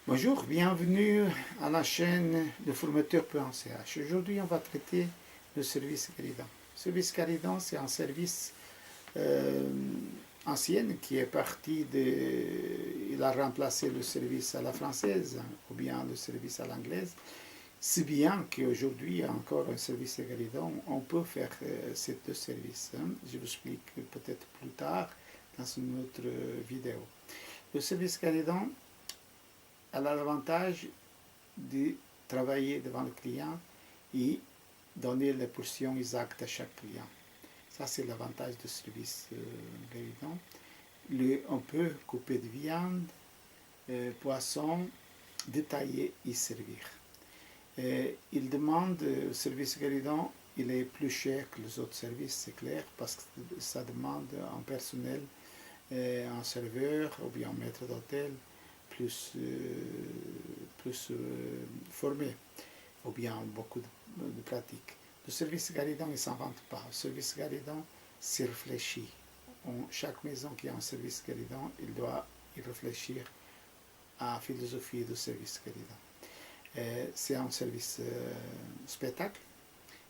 Bonjour, bienvenue à la chaîne de formateur.ch. Aujourd'hui, on va traiter le service Garidan. Le service Garidan, c'est un service ancien qui est parti de... Il a remplacé le service à la française ou bien le service à l'anglaise. Si bien qu'aujourd'hui, il y a encore un service Garidan, on peut faire ces deux services. Je vous explique peut-être plus tard dans une autre vidéo. Le service Garidan a l'avantage de travailler devant le client et donner les portions exactes à chaque client. Ça, c'est l'avantage du service Garidan. On peut couper de viande, poisson, détailler et servir. Il demande, le service Garidan, il est plus cher que les autres services, c'est clair, parce que ça demande un personnel, un serveur ou bien un maître d'hôtel plus formé, ou bien beaucoup de pratique. Le service Garidan, il ne s'invente pas. Le service Garidan, c'est réfléchi. Chaque maison qui a un service Garidan, il doit y réfléchir à la philosophie du service Garidan. C'est un service spectacle,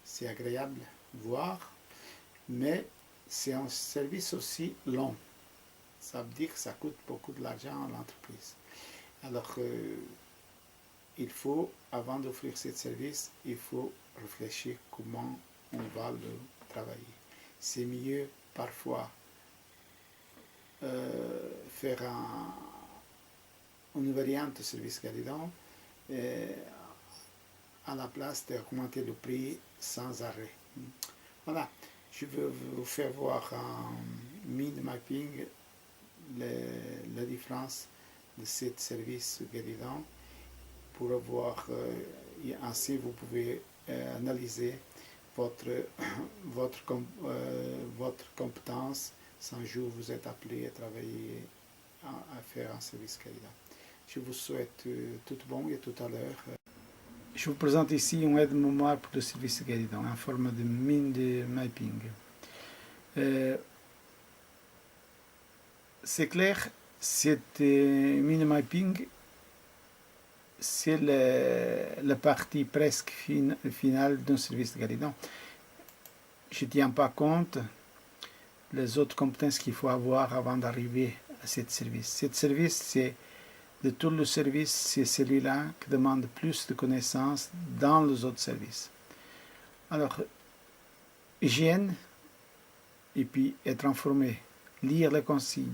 c'est agréable de voir, mais c'est un service aussi long. Ça veut dire que ça coûte beaucoup de l'argent à l'entreprise. Alors, il faut, avant d'offrir ce service, il faut réfléchir comment on va le travailler. C'est mieux parfois faire une variante de service Garidan à la place d'augmenter le prix sans arrêt. Voilà, je vais vous faire voir en mind mapping la différence de ce service Garidan pour voir, ainsi vous pouvez analyser votre compétence sans jour vous êtes appelé à travailler, à faire un service Garidan. Je vous souhaite tout bon et tout à l'heure. Je vous présente ici un aide-mémoire pour le service Garidan en forme de mind mapping. C'est clair, cette mind mapping, c'est la partie presque finale d'un service Garidan. Je ne tiens pas compte les autres compétences qu'il faut avoir avant d'arriver à ce service. Ce service, c'est de tout le service, c'est celui-là qui demande plus de connaissances dans les autres services. Alors, hygiène, et puis être informé, lire les consignes,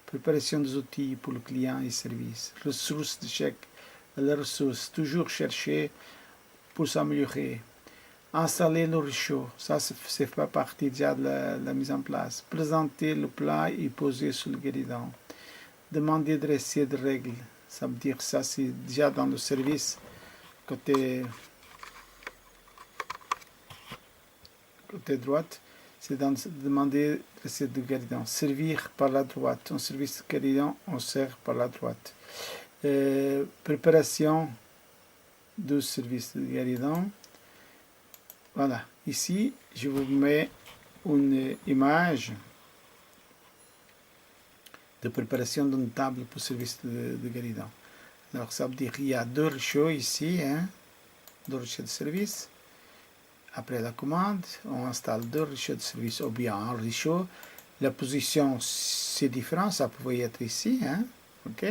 préparation des outils pour le client et service, ressources de chèque, les ressources, toujours chercher pour s'améliorer, installer le réchaud, ça c'est pas partie déjà de la mise en place, présenter le plat et poser sur le Garidan, demander de rester de règles, ça veut dire ça c'est déjà dans le service côté droite, c'est demander de rester de Garidan, servir par la droite, un service de Garidan on sert par la droite. Préparation du service de Garidan. Voilà, ici je vous mets une image de préparation d'une table pour le service de Garidan. Alors ça veut dire qu'il y a deux réchauds ici, deux réchauds de service. Après la commande, on installe deux réchauds de service ou bien un réchaud. La position c'est différent, ça pouvait être ici, ok.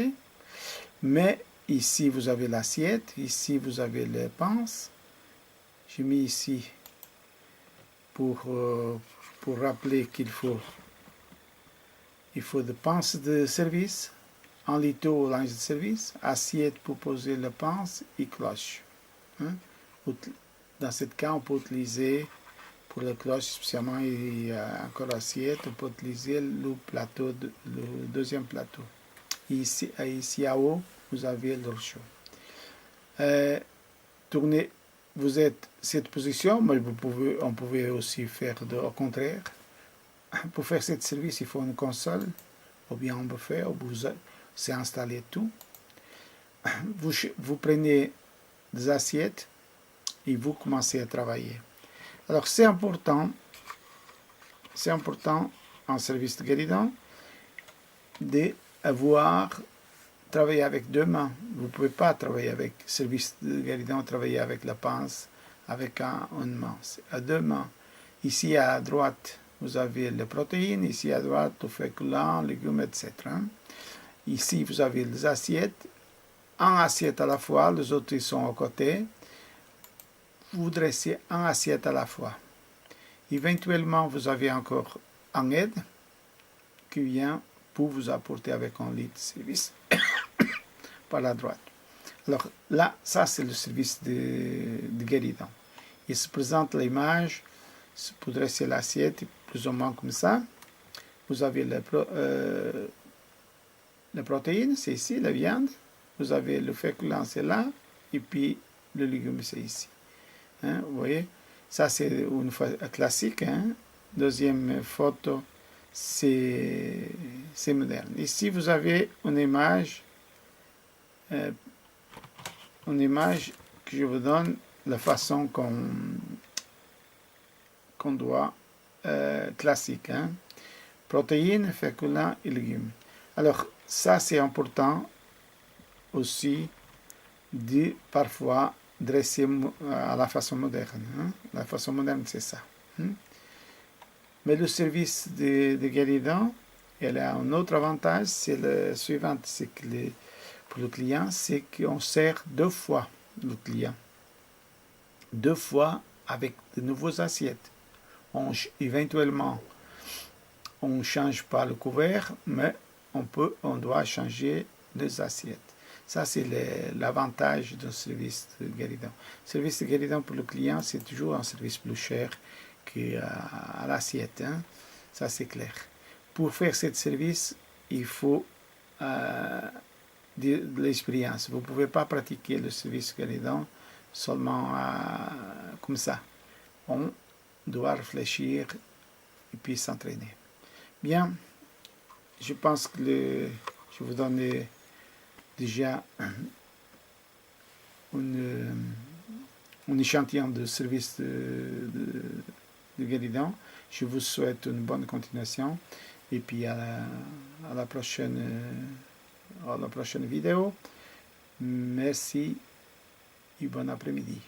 Mais ici vous avez l'assiette, ici vous avez les pinces. J'ai mis ici pour rappeler qu'il faut des pinces de service, un litho linge de service, assiette pour poser les pinces et cloche. Dans ce cas, on peut utiliser pour la cloche spécialement et encore assiette, on peut utiliser le deuxième plateau. Et ici à haut, vous avez le réchaud. Tournez, vous êtes cette position, mais on pouvait aussi faire au contraire. Pour faire ce service, il faut une console, ou bien un buffet, où c'est installé tout. Vous prenez des assiettes et vous commencez à travailler. Alors c'est important en service de Garidan de avoir travailler avec deux mains. Vous ne pouvez pas travailler avec service de guéridon, travailler avec la pince, avec une main. C'est à deux mains. Ici à droite, vous avez les protéines. Ici à droite, le féculent, légumes, etc. Ici, vous avez les assiettes. Un assiette à la fois, les autres ils sont à côté. Vous dressez un assiette à la fois. Éventuellement, vous avez encore un aide qui vient pour vous apporter avec un lit de service par la droite. Alors là, ça c'est le service de guéridon. Il se présente l'image pour dresser l'assiette, plus ou moins comme ça. Vous avez la protéine, c'est ici, la viande. Vous avez le féculent, c'est là. Et puis le légume, c'est ici. Hein, vous voyez, ça c'est une fois classique. Hein. Deuxième photo, c'est moderne. Ici, vous avez une image que je vous donne, la façon qu'on doit, classique. Hein. Protéines, féculents et légumes. Alors, ça c'est important aussi de parfois dresser à la façon moderne. Hein. La façon moderne, c'est ça. Hein. Mais le service de guéridon, elle a un autre avantage, c'est le suivant, c'est que pour le client, c'est qu'on sert deux fois le client. Deux fois avec de nouveaux assiettes. Éventuellement, on ne change pas le couvert, mais on doit changer les assiettes. Ça, c'est l'avantage d'un service de guéridon. Le service de guéridon pour le client, c'est toujours un service plus cher qu'à l'assiette. Hein? Ça, c'est clair. Pour faire ce service, il faut de l'expérience. Vous ne pouvez pas pratiquer le service guéridon seulement comme ça. On doit réfléchir et puis s'entraîner. Bien, je pense que je vous donne déjà un échantillon de service de guéridon. Je vous souhaite une bonne continuation et puis à la prochaine vidéo. Merci et bon après-midi.